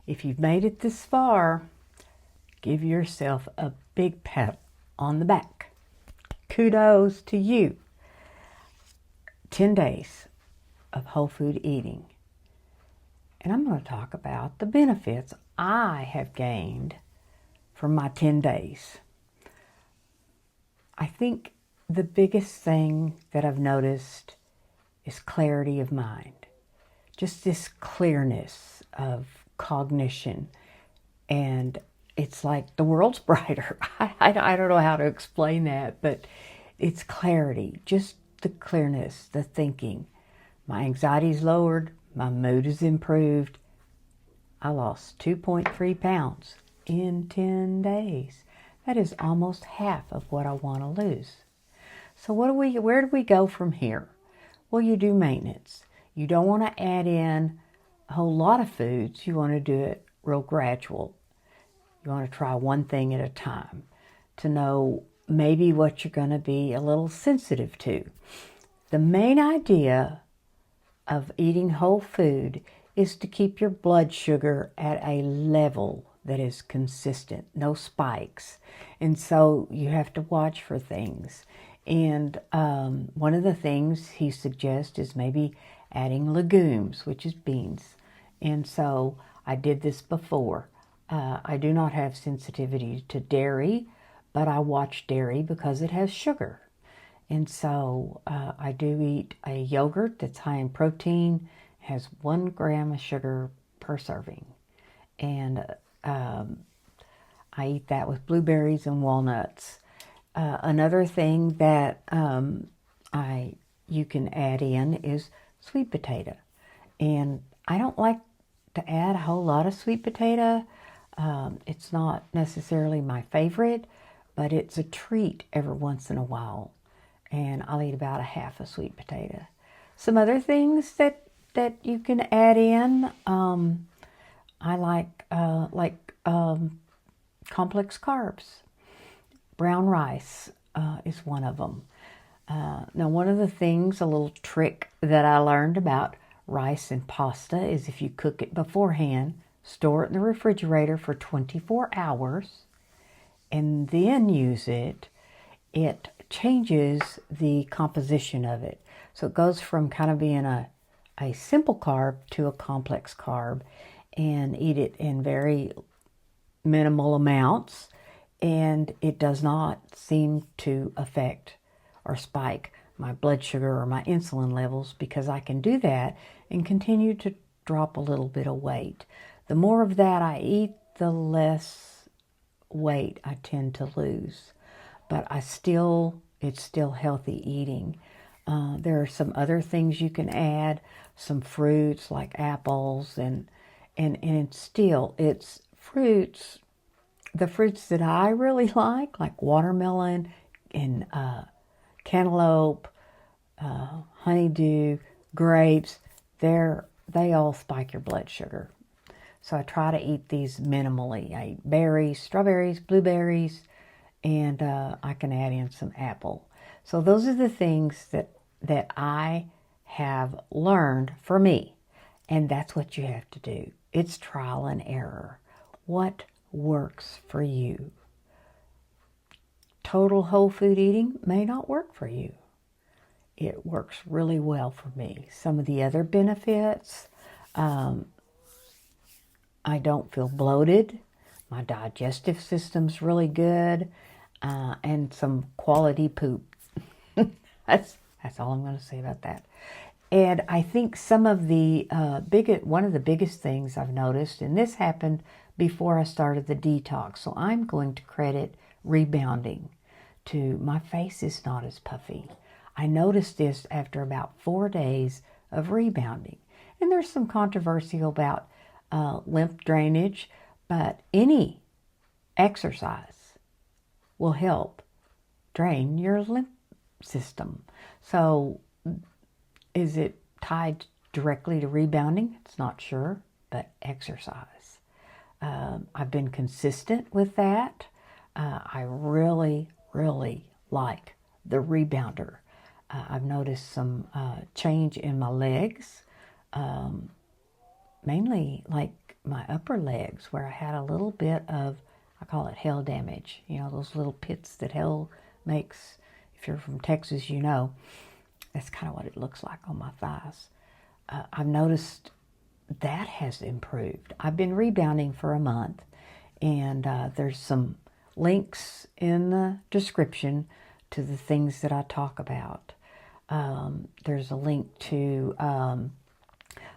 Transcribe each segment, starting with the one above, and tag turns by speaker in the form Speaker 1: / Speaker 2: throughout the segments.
Speaker 1: If you've made it this far, give yourself a big pat on the back. Kudos to you. 10 days of whole food eating. And I'm going to talk about the benefits I have gained from my 10 days. I think the biggest thing that I've noticed is clarity of mind. Just this clearness of cognition. And it's like the world's brighter. I don't know how to explain that, but it's clarity. Just the clearness, the thinking. My anxiety's lowered. My mood is improved. I lost 2.3 pounds in 10 days. That is almost half of what I want to lose. So where do we go from here? Well, you do maintenance. You don't want to add in a whole lot of foods. You want to do it real gradual. You want to try one thing at a time to know maybe what you're going to be a little sensitive to. The main idea of eating whole food is to keep your blood sugar at a level that is consistent, no spikes. And so you have to watch for things. And one of the things he suggests is maybe adding legumes, which is beans. And so I did this before. I do not have sensitivity to dairy, but I watch dairy because it has sugar. And so I do eat a yogurt that's high in protein, has 1 gram of sugar per serving. And I eat that with blueberries and walnuts. Another thing that you can add in is sweet potato. And I don't like to add a whole lot of sweet potato. It's not necessarily my favorite, but it's a treat every once in a while. And I'll eat about a half a sweet potato. Some other things that you can add in, I like complex carbs. Brown rice is one of them. Now, one of the things, a little trick that I learned about rice and pasta is if you cook it beforehand, store it in the refrigerator for 24 hours, and then use it, it changes the composition of it. So it goes from kind of being a simple carb to a complex carb, and eat it in very minimal amounts, and it does not seem to affect or spike my blood sugar or my insulin levels, because I can do that and continue to drop a little bit of weight. The more of that I eat, the less weight I tend to lose. But it's still healthy eating. There are some other things you can add, some fruits like apples, and it's fruits. The fruits that I really like watermelon and cantaloupe, honeydew, grapes, they all spike your blood sugar. So I try to eat these minimally. I eat berries, strawberries, blueberries, and I can add in some apple. So those are the things that I have learned for me. And that's what you have to do. It's trial and error. What works for you? Total whole food eating may not work for you. It works really well for me. Some of the other benefits, I don't feel bloated. My digestive system's really good, and some quality poop. That's all I'm going to say about that. And I think some of the one of the biggest things I've noticed, and this happened before I started the detox, so I'm going to credit rebounding to my face is not as puffy. I noticed this after about 4 days of rebounding. And there's some controversy about lymph drainage, but any exercise will help drain your lymph system. So is it tied directly to rebounding? It's not sure, but exercise. I've been consistent with that. I really, really like the Rebounder. I've noticed some change in my legs, mainly like my upper legs, where I had a little bit of, I call it hell damage. You know, those little pits that hell makes. If you're from Texas, you know. That's kind of what it looks like on my thighs. I've noticed that has improved. I've been rebounding for a month, and there's some links in the description to the things that I talk about. There's a link to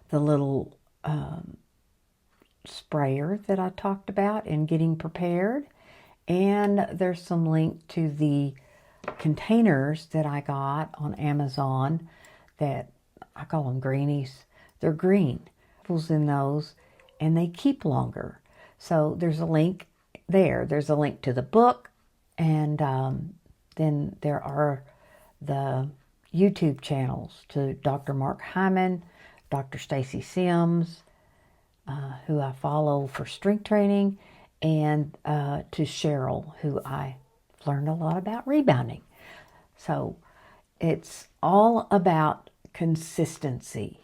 Speaker 1: the little sprayer that I talked about in getting prepared, and there's some link to the containers that I got on Amazon that I call them greenies. They're green. In those, and they keep longer. So there's a link there. There's a link to the book, and then there are the YouTube channels to Dr. Mark Hyman, Dr. Stacy Sims, who I follow for strength training, and to Cheryl, who I learned a lot about rebounding. So it's all about consistency,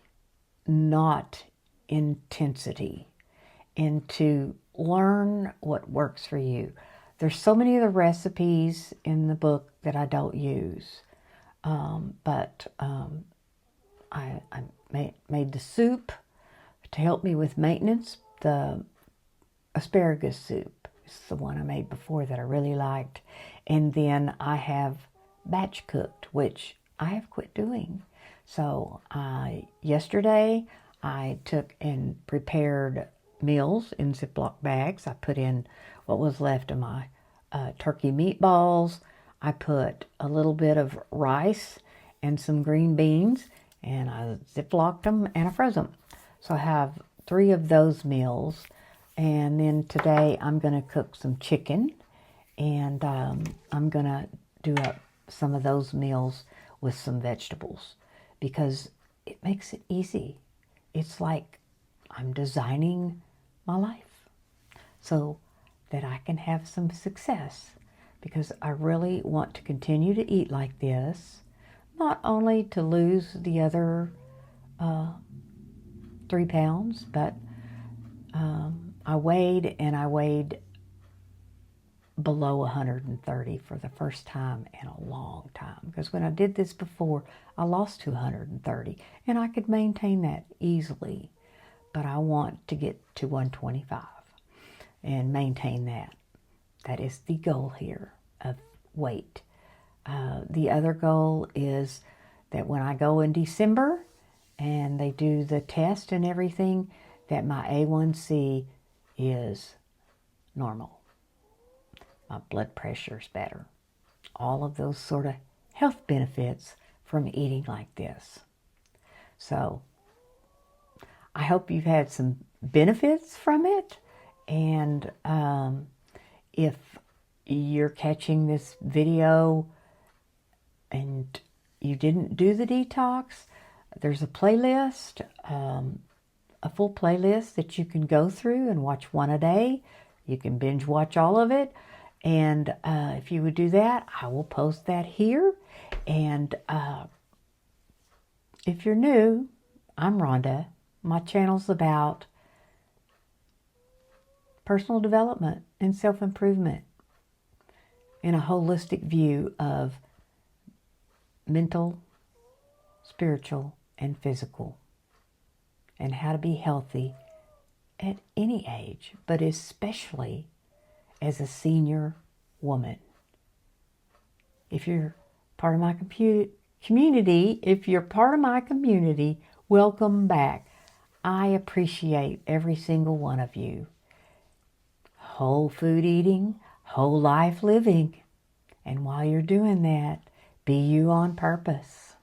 Speaker 1: not intensity, and to learn what works for you. There's so many of the recipes in the book that I don't use, but I made the soup to help me with maintenance. The asparagus soup is the one I made before that I really liked, and then I have batch cooked, which I have quit doing. So yesterday I took and prepared meals in Ziploc bags. I put in what was left of my turkey meatballs. I put a little bit of rice and some green beans, and I Ziplocked them and I froze them. So I have 3 of those meals. And then today I'm going to cook some chicken, and I'm going to do up some of those meals with some vegetables because it makes it easy. It's like I'm designing my life so that I can have some success, because I really want to continue to eat like this, not only to lose the other 3 pounds, but I weighed below 130 for the first time in a long time. Because when I did this before, I lost 230, and I could maintain that easily. But I want to get to 125 and maintain that. That is the goal here of weight. The other goal is that when I go in December and they do the test and everything, that my A1C is normal. My blood pressure is better. All of those sort of health benefits from eating like this. So I hope you've had some benefits from it. And if you're catching this video and you didn't do the detox, there's a playlist, a full playlist that you can go through and watch one a day. You can binge watch all of it. And if you would do that, I will post that here. And if you're new, I'm Rhonda. My channel's about personal development and self-improvement in a holistic view of mental, spiritual, and physical, and how to be healthy at any age, but especially as a senior woman. If you're part of my community, welcome back. I appreciate every single one of you. Whole food eating, whole life living. And while you're doing that, be you on purpose.